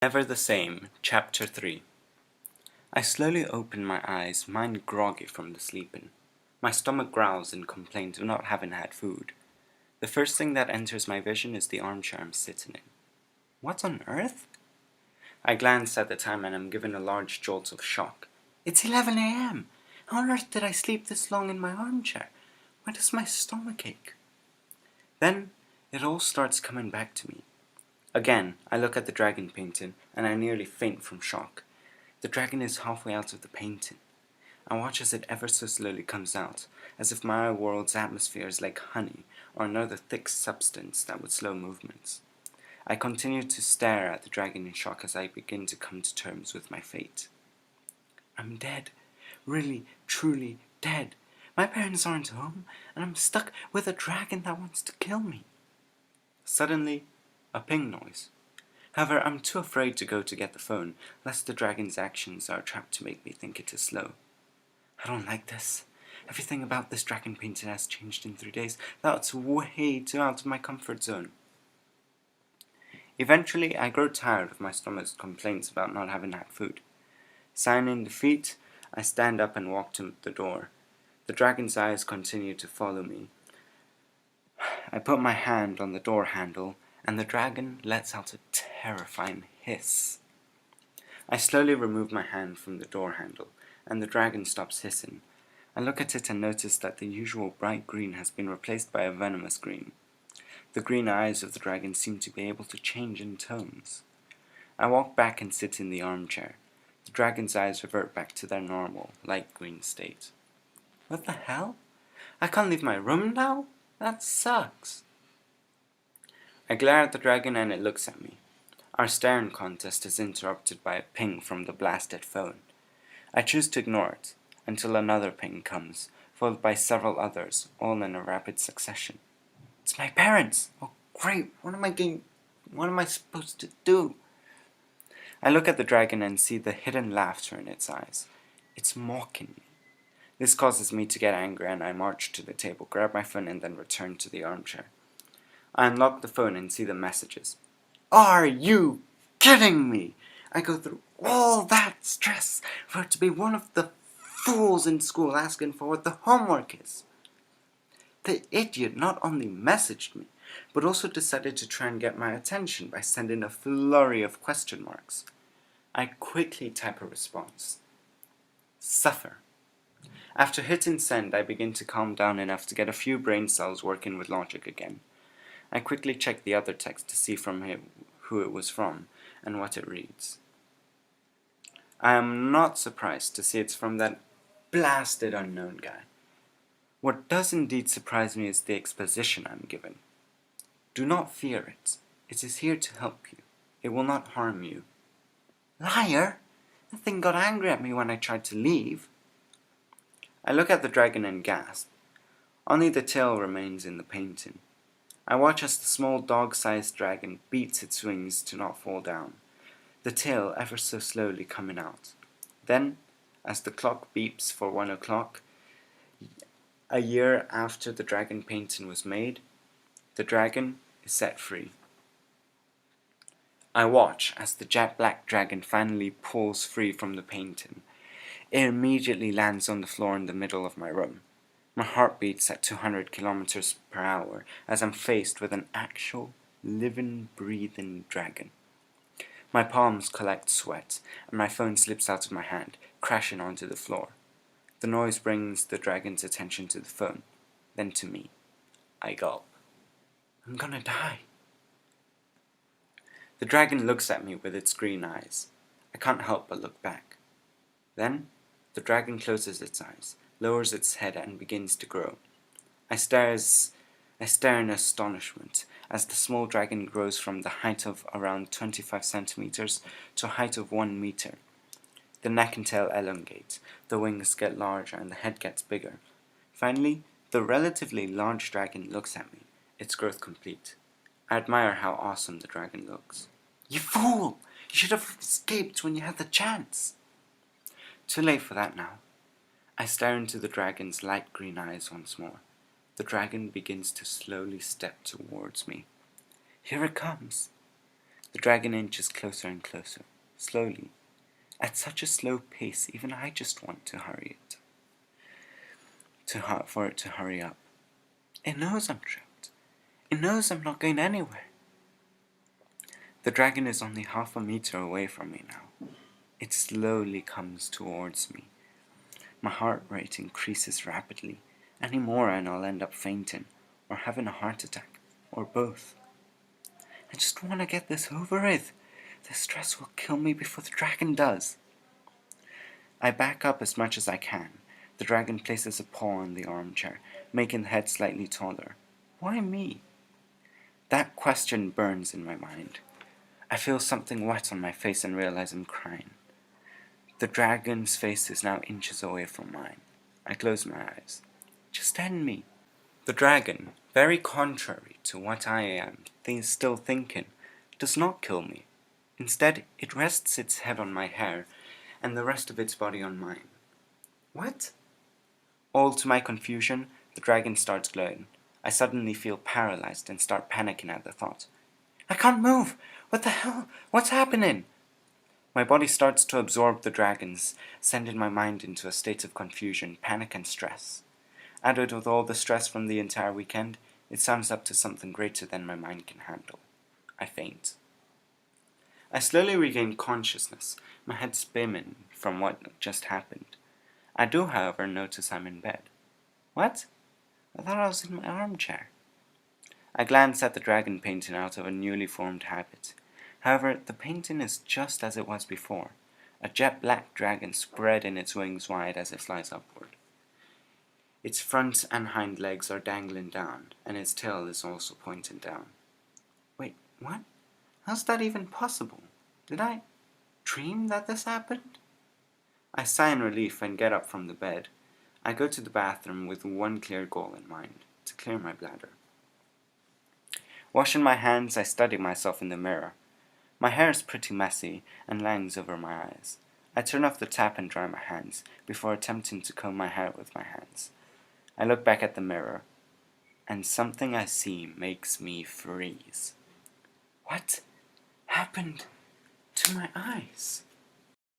Never the Same, Chapter 3. I slowly open my eyes, mind groggy from the sleeping. My stomach growls in complaint of not having had food. The first thing that enters my vision is the armchair I'm sitting in. What on earth? I glance at the time and am given a large jolt of shock. It's 11 a.m. How on earth did I sleep this long in my armchair? Why does my stomach ache? Then it all starts coming back to me. Again, I look at the dragon painting, and I nearly faint from shock. The dragon is halfway out of the painting. I watch as it ever so slowly comes out, as if my world's atmosphere is like honey or another thick substance that would slow movements. I continue to stare at the dragon in shock as I begin to come to terms with my fate. I'm dead. Really, truly dead. My parents aren't home, and I'm stuck with a dragon that wants to kill me. Suddenly, a ping noise. However, I'm too afraid to go to get the phone, lest the dragon's actions are a trap to make me think it is slow. I don't like this. Everything about this dragon painting has changed in 3 days. That's way too out of my comfort zone. Eventually, I grow tired of my stomach's complaints about not having had food. Signing defeat, I stand up and walk to the door. The dragon's eyes continue to follow me. I put my hand on the door handle, and the dragon lets out a terrifying hiss. I slowly remove my hand from the door handle, and the dragon stops hissing. I look at it and notice that the usual bright green has been replaced by a venomous green. The green eyes of the dragon seem to be able to change in tones. I walk back and sit in the armchair. The dragon's eyes revert back to their normal, light green state. What the hell? I can't leave my room now? That sucks. I glare at the dragon and it looks at me. Our staring contest is interrupted by a ping from the blasted phone. I choose to ignore it, until another ping comes, followed by several others, all in a rapid succession. It's my parents! Oh great, what am I supposed to do? I look at the dragon and see the hidden laughter in its eyes. It's mocking me. This causes me to get angry and I march to the table, grab my phone and then return to the armchair. I unlock the phone and see the messages. Are you kidding me? I go through all that stress for it to be one of the fools in school asking for what the homework is. The idiot not only messaged me, but also decided to try and get my attention by sending a flurry of question marks. I quickly type a response. Suffer. After hitting send, I begin to calm down enough to get a few brain cells working with logic again. I quickly check the other text to see from who it was from and what it reads. I am not surprised to see it's from that blasted unknown guy. What does indeed surprise me is the exposition I'm given. Do not fear it. It is here to help you. It will not harm you. Liar! That thing got angry at me when I tried to leave. I look at the dragon and gasp. Only the tail remains in the painting. I watch as the small dog-sized dragon beats its wings to not fall down, the tail ever so slowly coming out. Then, as the clock beeps for 1 o'clock, a year after the dragon painting was made, the dragon is set free. I watch as the jet black dragon finally pulls free from the painting. It immediately lands on the floor in the middle of my room. My heart beats at 200 kilometers per hour as I'm faced with an actual, living, breathing dragon. My palms collect sweat, and my phone slips out of my hand, crashing onto the floor. The noise brings the dragon's attention to the phone, then to me. I gulp. I'm gonna die. The dragon looks at me with its green eyes. I can't help but look back. Then, the dragon closes its eyes, lowers its head and begins to grow. I stare in astonishment as the small dragon grows from the height of around 25 centimeters to a height of 1 meter. The neck and tail elongate, the wings get larger and the head gets bigger. Finally, the relatively large dragon looks at me, its growth complete. I admire how awesome the dragon looks. You fool! You should have escaped when you had the chance! Too late for that now. I stare into the dragon's light green eyes once more. The dragon begins to slowly step towards me. Here it comes. The dragon inches closer and closer, slowly. At such a slow pace, even I just want to hurry it. For it to hurry up. It knows I'm trapped. It knows I'm not going anywhere. The dragon is only half a meter away from me now. It slowly comes towards me. My heart rate increases rapidly. Any more and I'll end up fainting, or having a heart attack, or both. I just want to get this over with. The stress will kill me before the dragon does. I back up as much as I can. The dragon places a paw on the armchair, making the head slightly taller. Why me? That question burns in my mind. I feel something wet on my face and realize I'm crying. The dragon's face is now inches away from mine. I close my eyes. Just end me. The dragon, very contrary to what I am still thinking, does not kill me. Instead, it rests its head on my hair and the rest of its body on mine. What? All to my confusion, the dragon starts glowing. I suddenly feel paralyzed and start panicking at the thought. I can't move! What the hell? What's happening? My body starts to absorb the dragons, sending my mind into a state of confusion, panic, and stress. Added with all the stress from the entire weekend, it sums up to something greater than my mind can handle. I faint. I slowly regain consciousness, my head spinning from what just happened. I do, however, notice I'm in bed. What? I thought I was in my armchair. I glance at the dragon painting out of a newly formed habit. However, the painting is just as it was before, a jet black dragon spreading its wings wide as it flies upward. Its front and hind legs are dangling down, and its tail is also pointing down. Wait, what? How's that even possible? Did I dream that this happened? I sigh in relief and get up from the bed. I go to the bathroom with one clear goal in mind, to clear my bladder. Washing my hands, I study myself in the mirror. My hair is pretty messy and langs over my eyes. I turn off the tap and dry my hands before attempting to comb my hair with my hands. I look back at the mirror, and something I see makes me freeze. What happened to my eyes?